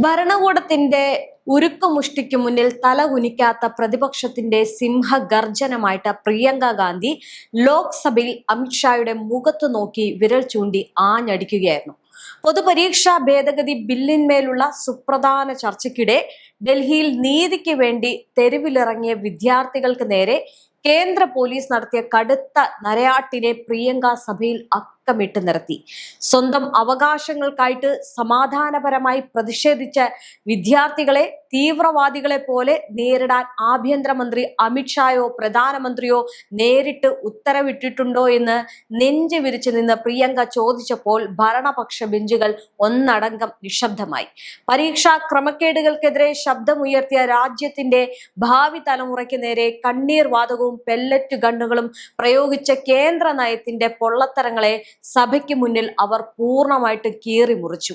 ഭരണകൂടത്തിന്റെ ഉരുക്കുമുഷ്ടിക്ക് മുന്നിൽ തല കുനിക്കാത്ത പ്രതിപക്ഷത്തിന്റെ സിംഹഗർജനമായിട്ട് പ്രിയങ്ക ഗാന്ധി ലോക്സഭയിൽ അമിത്ഷായുടെ മുഖത്ത് നോക്കി വിരൽ ചൂണ്ടി ആഞ്ഞടിക്കുകയായിരുന്നു. പൊതുപരീക്ഷാ ഭേദഗതി ബില്ലിന്മേലുള്ള സുപ്രധാന ചർച്ചയ്ക്കിടെ ഡൽഹിയിൽ നീതിക്ക് വേണ്ടി തെരുവിലിറങ്ങിയ വിദ്യാർത്ഥികൾക്ക് നേരെ കേന്ദ്ര പോലീസ് നടത്തിയ കടുത്ത നരയാട്ടിനെ പ്രിയങ്ക സഭയിൽ അക്കമിട്ട് നിരത്തി. സ്വന്തം അവകാശങ്ങൾക്കായിട്ട് സമാധാനപരമായി പ്രതിഷേധിച്ച വിദ്യാർത്ഥികളെ തീവ്രവാദികളെ പോലെ നേരിടാൻ ആഭ്യന്തരമന്ത്രി അമിത്ഷായോ പ്രധാനമന്ത്രിയോ നേരിട്ട് ഉത്തരവിട്ടിട്ടുണ്ടോ എന്ന് നെഞ്ചു വിരിച്ചു നിന്ന് പ്രിയങ്ക ചോദിച്ചപ്പോൾ ഭരണപക്ഷ ബെഞ്ചുകൾ ഒന്നടങ്കം നിശബ്ദമായി. പരീക്ഷാ ക്രമക്കേടുകൾക്കെതിരെ ശബ്ദമുയർത്തിയ രാജ്യത്തിന്റെ ഭാവി തലമുറയ്ക്ക് നേരെ കണ്ണീർ വാതകവും പെല്ലറ്റ് ഗണ്ണുകളും പ്രയോഗിച്ച കേന്ദ്ര നയത്തിന്റെ പൊള്ളത്തരങ്ങളെ സഭയ്ക്ക് മുന്നിൽ അവർ പൂർണ്ണമായിട്ട് കീറി മുറിച്ചു.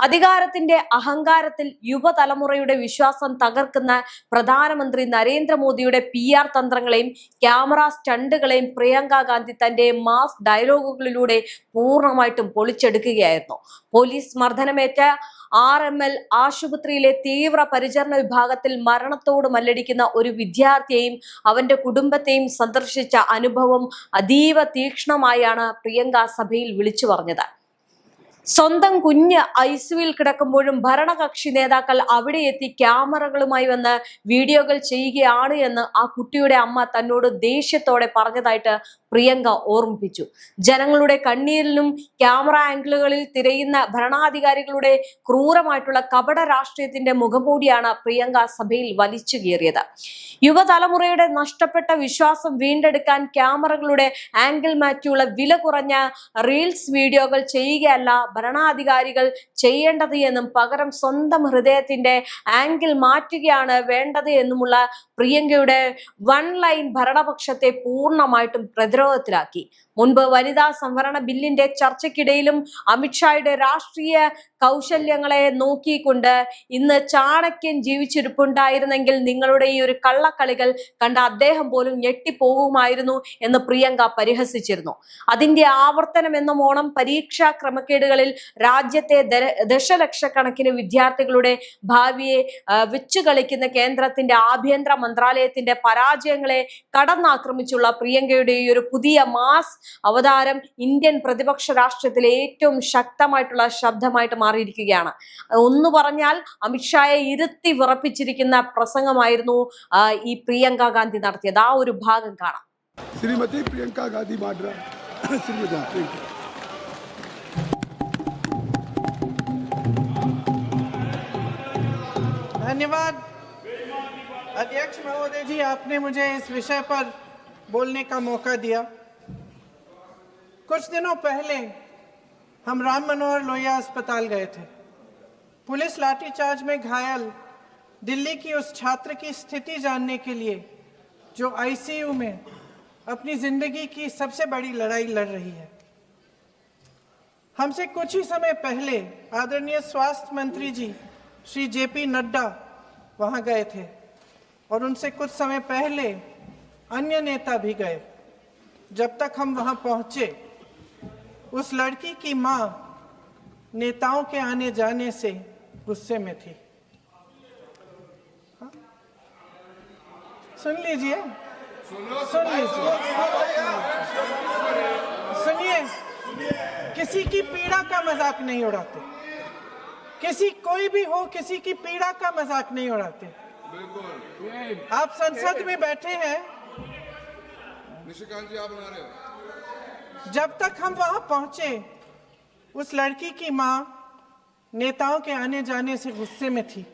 അധികാരത്തിന്റെ അഹങ്കാരത്തിൽ യുവതലമുറയുടെ വിശ്വാസം തകർക്കുന്ന പ്രധാനമന്ത്രി നരേന്ദ്രമോദിയുടെ PR തന്ത്രങ്ങളെയും ക്യാമറ സ്റ്റണ്ടുകളെയും പ്രിയങ്ക ഗാന്ധി തന്റെ മാസ് ഡയലോഗുകളിലൂടെ പൂർണ്ണമായിട്ടും പൊളിച്ചെടുക്കുകയായിരുന്നു. പോലീസ് മർദ്ദനമേറ്റ RML ആശുപത്രിയിലെ തീവ്ര പരിചരണ വിഭാഗത്തിൽ മരണത്തോട് മല്ലടിക്കുന്ന ഒരു വിദ്യാർത്ഥിയെയും അവന്റെ കുടുംബത്തെയും സന്ദർശിച്ച അനുഭവം അതീവ തീക്ഷ്ണമായാണ് പ്രിയങ്ക സഭയിൽ വിളിച്ചു പറഞ്ഞത്. സ്വന്തം കുഞ്ഞ് ICUവിൽ കിടക്കുമ്പോഴും ഭരണകക്ഷി നേതാക്കൾ അവിടെ എത്തി ക്യാമറകളുമായി വന്ന് വീഡിയോകൾ ചെയ്യുകയാണ് എന്ന് ആ കുട്ടിയുടെ അമ്മ തന്നോട് ദേഷ്യത്തോടെ പറഞ്ഞതായിട്ട് പ്രിയങ്ക ഓർമ്മിപ്പിച്ചു. ജനങ്ങളുടെ കണ്ണീരിലും ക്യാമറ ആംഗിളുകളിൽ തിരയുന്ന ഭരണാധികാരികളുടെ ക്രൂരമായിട്ടുള്ള കപട രാഷ്ട്രീയത്തിന്റെ മുഖംമൂടിയാണ് പ്രിയങ്ക സഭയിൽ വലിച്ചു കീറിയത്. യുവതലമുറയുടെ നഷ്ടപ്പെട്ട വിശ്വാസം വീണ്ടെടുക്കാൻ ക്യാമറകളുടെ ആംഗിൾ മാറ്റിയുള്ള വില കുറഞ്ഞ റീൽസ് വീഡിയോകൾ ചെയ്യുകയല്ല ഭരണാധികാരികൾ ചെയ്യേണ്ടത് എന്നും പകരം സ്വന്തം ഹൃദയത്തിന്റെ ആംഗിൾ മാറ്റുകയാണ് വേണ്ടത് എന്നുമുള്ള പ്രിയങ്കയുടെ വൺ ലൈൻ ഭരണപക്ഷത്തെ പൂർണ്ണമായിട്ടും പ്രതിരോധത്തിലാക്കി. മുൻപ് വനിതാ സംവരണ ബില്ലിന്റെ ചർച്ചയ്ക്കിടയിലും അമിത്ഷായുടെ രാഷ്ട്രീയ കൗശല്യങ്ങളെ നോക്കിക്കൊണ്ട് ഇന്ന് ചാണക്യൻ ജീവിച്ചിരിപ്പുണ്ടായിരുന്നെങ്കിൽ നിങ്ങളുടെ ഈ ഒരു കള്ളക്കളികൾ കണ്ട അദ്ദേഹം പോലും ഞെട്ടിപ്പോകുമായിരുന്നു എന്ന് പ്രിയങ്ക പരിഹസിച്ചിരുന്നു. അതിന്റെ ആവർത്തനം എന്നോണം പരീക്ഷാ ക്രമക്കേടുകളിൽ രാജ്യത്തെ ദശലക്ഷക്കണക്കിന് വിദ്യാർത്ഥികളുടെ ഭാവിയെ വെച്ചു കളിക്കുന്ന കേന്ദ്രത്തിന്റെ ആഭ്യന്തര മന്ത്രാലയത്തിന്റെ പരാജയങ്ങളെ കടന്നാക്രമിച്ചുള്ള പ്രിയങ്കയുടെ ഈ ഒരു പുതിയ മാസ് അവതാരം ഇന്ത്യൻ പ്രതിപക്ഷ രാഷ്ട്രീയത്തിലെ ഏറ്റവും ശക്തമായിട്ടുള്ള ശബ്ദമായിട്ട് മാറിയിരിക്കുകയാണ്. ഒന്ന് പറഞ്ഞാൽ അമിത്ഷായെ ഇരുത്തി വിറപ്പിച്ചിരിക്കുന്ന പ്രസംഗമായിരുന്നു ഈ പ്രിയങ്ക ഗാന്ധി നടത്തിയത്. ആ ഒരു ഭാഗം കാണാം. ശ്രീമതി പ്രിയങ്ക ഗാന്ധി വാഡ്ര. धन्यवाद अध्यक्ष महोदय जी, आपने मुझे इस विषय पर बोलने का मौका दिया। कुछ दिनों पहले हम राम मनोहर लोहिया अस्पताल गए थे। पुलिस लाठीचार्ज में घायल दिल्ली की उस छात्र की स्थिति जानने के लिए जो ICU में अपनी जिंदगी की सबसे बड़ी लड़ाई लड़ रही है। हमसे कुछ ही समय पहले आदरणीय स्वास्थ्य मंत्री जी श्री JP नड्डा वहां गए थे और उनसे कुछ समय पहले अन्य नेता भी गए। जब तक हम वहां पहुंचे उस लड़की की मां नेताओं के आने जाने से गुस्से में थी। सुन लीजिए, सुनिए, किसी की पीड़ा का मजाक नहीं उड़ाते, किसी कोई भी हो किसी की पीड़ा का मजाक नहीं उड़ाते। आप संसद में बैठे हैं, निशिकांत जी आप बना रहे हो। जब तक हम वहां पहुंचे उस लड़की की मां नेताओं के आने जाने से गुस्से में थी।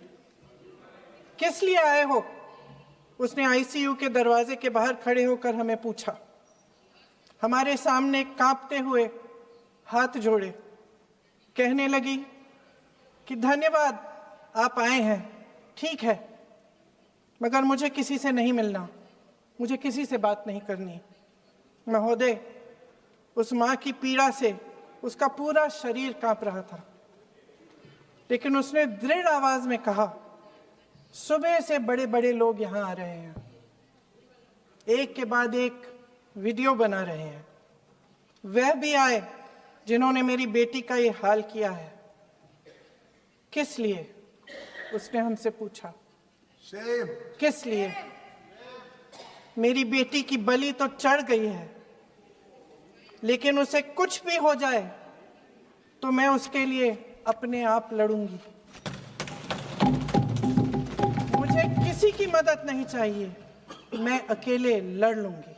किस लिए आए हो? उसने ICU के दरवाजे के बाहर खड़े होकर हमें पूछा। हमारे सामने कांपते हुए हाथ जोड़े कहने लगी कि धन्यवाद आप आए हैं, ठीक है, मगर मुझे किसी से नहीं मिलना, मुझे किसी से बात नहीं करनी। महोदय, उस माँ की पीड़ा से उसका पूरा शरीर कांप रहा था, लेकिन उसने दृढ़ आवाज में कहा, सुबह से बड़े बड़े लोग यहाँ आ रहे हैं, एक के बाद एक वीडियो बना रहे हैं, वह भी आए जिन्होंने मेरी बेटी का ये हाल किया है। किस लिए? उसने हमसे पूछा, किस लिए? मेरी बेटी की बलि तो चढ़ गई है, लेकिन उसे कुछ भी हो जाए तो मैं उसके लिए अपने आप लड़ूंगी। मुझे किसी की मदद नहीं चाहिए, मैं अकेले लड़ लूंगी।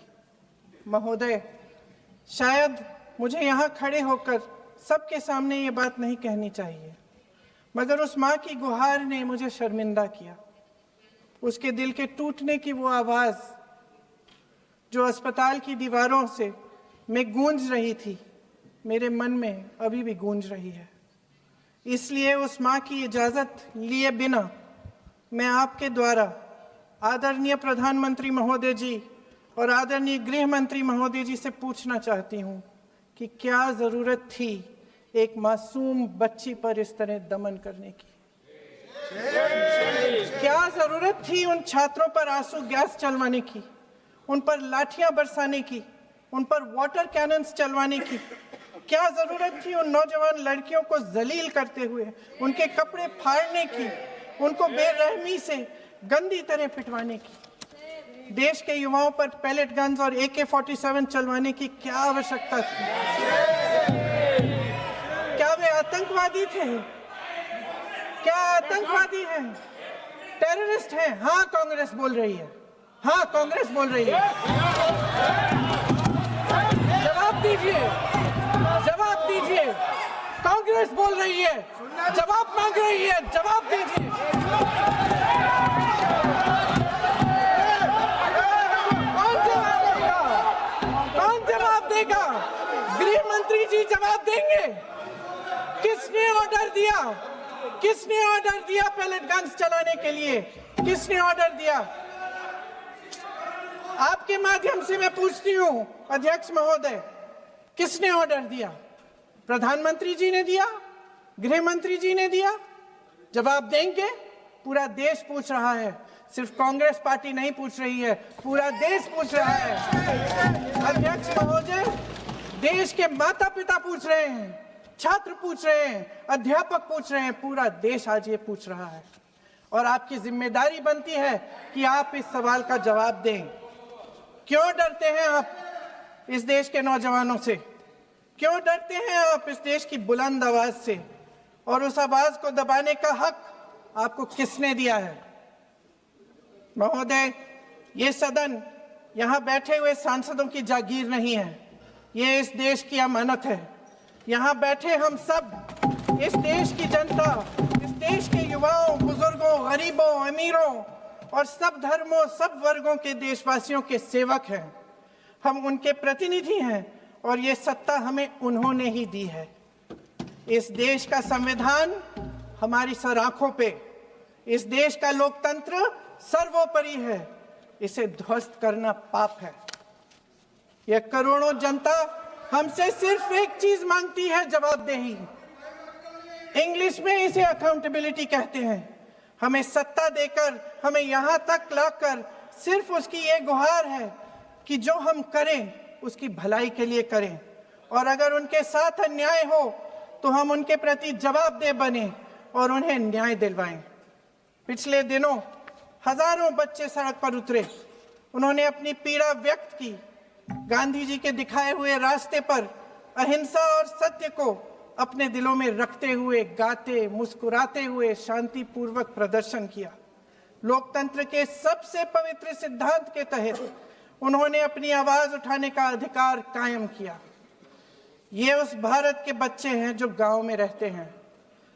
महोदय, शायद मुझे यहाँ खड़े होकर सबके सामने ये बात नहीं कहनी चाहिए, मगर उस माँ की गुहार ने मुझे शर्मिंदा किया। उसके दिल के टूटने की वो आवाज़ जो अस्पताल की दीवारों से में गूंज रही थी, मेरे मन में अभी भी गूंज रही है। इसलिए उस माँ की इजाज़त लिए बिना मैं आपके द्वारा आदरणीय प्रधानमंत्री महोदय जी और आदरणीय गृह मंत्री महोदय जी से पूछना चाहती हूँ कि क्या ज़रूरत थी एक मासूम बच्ची पर इस तरह दमन करने की? क्या ज़रूरत थी उन छात्रों पर आंसू गैस चलवाने की, उन पर लाठियां बरसाने की, उन पर वाटर कैनन्स चलवाने की? क्या ज़रूरत थी उन नौजवान लड़कियों को जलील करते हुए उनके कपड़े फाड़ने की, उनको बेरहमी से गंदी तरह पिटवाने की? देश के युवाओं पर पैलेट गन्स और AK-47 चलवाने की क्या आवश्यकता थी? क्या वे आतंकवादी थे? क्या आतंकवादी हैं? टेररिस्ट हैं? हाँ, कांग्रेस बोल रही है। हाँ, कांग्रेस बोल रही है। जवाब दीजिए, जवाब दीजिए। कांग्रेस बोल रही है, जवाब मांग रही है, जवाब दीजिए। कौन जवाब देगा? गृह मंत्री जी जवाब देंगे। किसने ऑर्डर दिया? किसने ऑर्डर दिया पैलेट गन्स चलाने के लिए? किसने ऑर्डर दिया? आपके माध्यम से मैं पूछती हूं अध्यक्ष महोदय, किसने ऑर्डर दिया? प्रधानमंत्री जी ने दिया? गृह मंत्री जी ने दिया? जवाब देंगे? पूरा देश पूछ रहा है, सिर्फ कांग्रेस पार्टी नहीं पूछ रही है, पूरा देश पूछ रहा है। अध्यक्ष महोदय, देश के माता पिता पूछ रहे हैं, छात्र पूछ रहे हैं, अध्यापक पूछ रहे हैं, पूरा देश आज ये पूछ रहा है। और आपकी जिम्मेदारी बनती है कि आप इस सवाल का जवाब दें। क्यों डरते हैं आप इस देश के नौजवानों से? क्यों डरते हैं आप इस देश की बुलंद आवाज से? और उस आवाज को दबाने का हक आपको किसने दिया है? महोदय, ये सदन यहाँ बैठे हुए सांसदों की जागीर नहीं है, ये इस देश की अमानत है। यहाँ बैठे हम सब इस देश की जनता, इस देश के युवाओं, बुजुर्गों, गरीबों, अमीरों और सब धर्मों, सब वर्गों के देशवासियों के सेवक हैं। हम उनके प्रतिनिधि हैं और ये सत्ता हमें उन्होंने ही दी है। इस देश का संविधान हमारी सर आंखों पे, इस देश का लोकतंत्र सर्वोपरि है, इसे ध्वस्त करना पाप है। यह करोड़ों जनता हमसे सिर्फ एक चीज मांगती है, जवाबदेही। इंग्लिश में इसे अकाउंटेबिलिटी कहते हैं। हमें सत्ता देकर, हमें यहाँ तक लाकर सिर्फ उसकी ये गुहार है कि जो हम करें उसकी भलाई के लिए करें, और अगर उनके साथ अन्याय हो तो हम उनके प्रति जवाबदेह बने और उन्हें न्याय दिलवाएं। पिछले दिनों हजारों बच्चे सड़क पर उतरे, उन्होंने अपनी पीड़ा व्यक्त की। गांधी जी के दिखाए हुए रास्ते पर अहिंसा और सत्य को अपने दिलों में रखते हुए, गाते, मुस्कुराते हुए शांतिपूर्वक प्रदर्शन किया। लोकतंत्र के सबसे पवित्र सिद्धांत के तहत उन्होंने अपनी आवाज उठाने का अधिकार कायम किया। ये उस भारत के बच्चे हैं जो गांव में रहते हैं,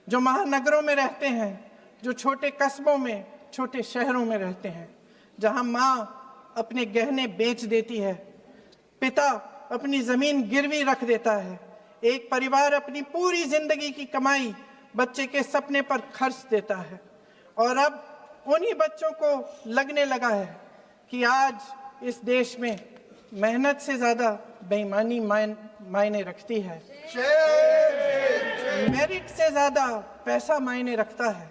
जो महानगरों में रहते हैं, जो छोटे कस्बों में, छोटे शहरों में रहते हैं, जहां माँ अपने गहने बेच देती है, पिता अपनी जमीन गिरवी रख देता है, एक परिवार अपनी पूरी जिंदगी की कमाई बच्चे के सपने पर खर्च देता है। और अब उन्हीं बच्चों को लगने लगा है कि आज इस देश में मेहनत से ज्यादा बेईमानी मायने रखती है, मेरिट से ज्यादा पैसा मायने रखता है।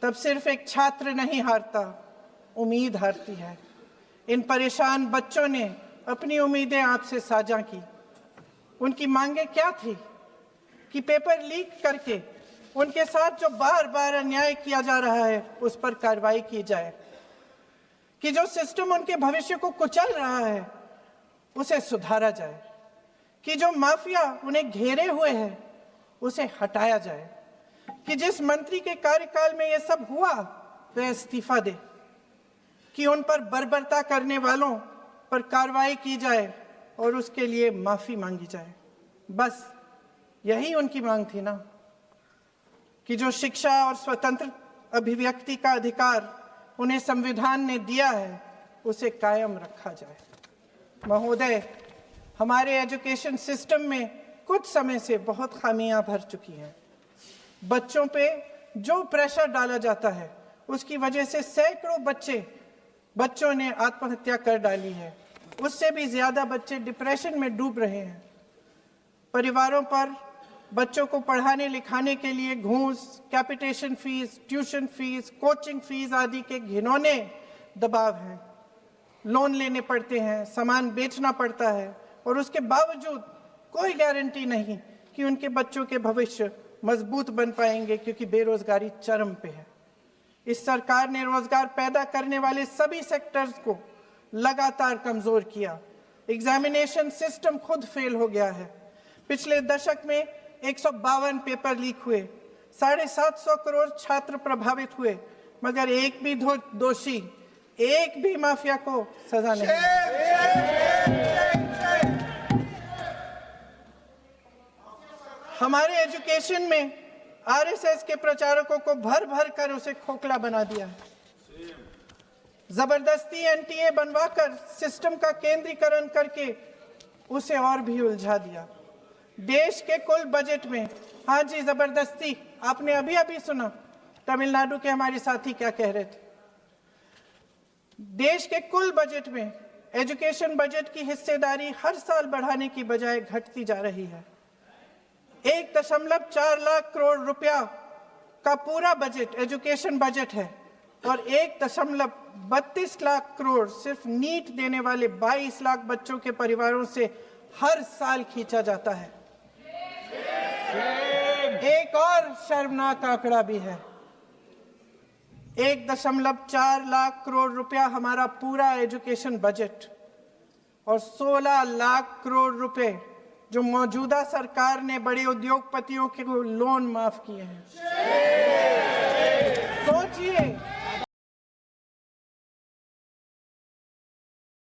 तब सिर्फ एक छात्र नहीं हारता, उम्मीद हारती है। इन परेशान बच्चों ने अपनी उम्मीदें आपसे साझा की। उनकी मांगे क्या थी? कि पेपर लीक करके उनके साथ जो बार बार अन्याय किया जा रहा है उस पर कार्रवाई की जाए, कि जो सिस्टम उनके भविष्य को कुचल रहा है उसे सुधारा जाए, कि जो माफिया उन्हें घेरे हुए है उसे हटाया जाए, कि जिस मंत्री के कार्यकाल में यह सब हुआ वह इस्तीफा दे, कि उन पर बर्बरता करने वालों पर कार्रवाई की जाए और उसके लिए माफी मांगी जाए। बस यही उनकी मांग थी ना, कि जो शिक्षा और स्वतंत्र अभिव्यक्ति का अधिकार उन्हें संविधान ने दिया है उसे कायम रखा जाए। महोदय, हमारे एजुकेशन सिस्टम में कुछ समय से बहुत खामियां भर चुकी हैं। बच्चों पे जो प्रेशर डाला जाता है उसकी वजह से सैकड़ों बच्चों ने आत्महत्या कर डाली है। उससे भी ज्यादा बच्चे डिप्रेशन में डूब रहे हैं। परिवारों पर बच्चों को पढ़ाने लिखाने के लिए घूस, capitation fees, tuition fees, coaching fees आदि के घिनौने दबाव हैं। लोन लेने पड़ते हैं, सामान बेचना पड़ता है और उसके बावजूद कोई गारंटी नहीं कि उनके बच्चों के भविष्य मजबूत बन पाएंगे, क्योंकि बेरोजगारी चरम पे है। इस सरकार ने रोजगार पैदा करने वाले सभी सेक्टर्स को लगातार कमजोर किया। एग्जामिनेशन सिस्टम खुद फेल हो गया है। पिछले दशक में 152 पेपर लीक हुए, 750 करोड़ छात्र प्रभावित हुए, मगर एक भी दोषी, एक भी माफिया को सजा नहीं। हमारे एजुकेशन में आरएसएस के प्रचारकों को भर भर कर उसे खोखला बना दिया है। जबरदस्ती एनटीए बनवाकर सिस्टम का केंद्रीकरण करके उसे और भी उलझा दिया। देश के कुल बजट में, हाँ जी जबरदस्ती, आपने अभी अभी सुना तमिलनाडु के हमारे साथी क्या कह रहे थे। देश के कुल बजट में एजुकेशन बजट की हिस्सेदारी हर साल बढ़ाने की बजाय घटती जा रही है। 1.4 लाख करोड़ रुपया का पूरा बजट एजुकेशन बजट है और 1.32 लाख करोड़ सिर्फ नीट देने वाले 22 लाख बच्चों के परिवारों से हर साल खींचा जाता है। एक और शर्मनाक आंकड़ा भी है। 1.4 लाख करोड़ रुपया हमारा पूरा एजुकेशन बजट और 16 लाख करोड़ रुपए जो मौजूदा सरकार ने बड़े उद्योगपतियों के लोन माफ किए हैं।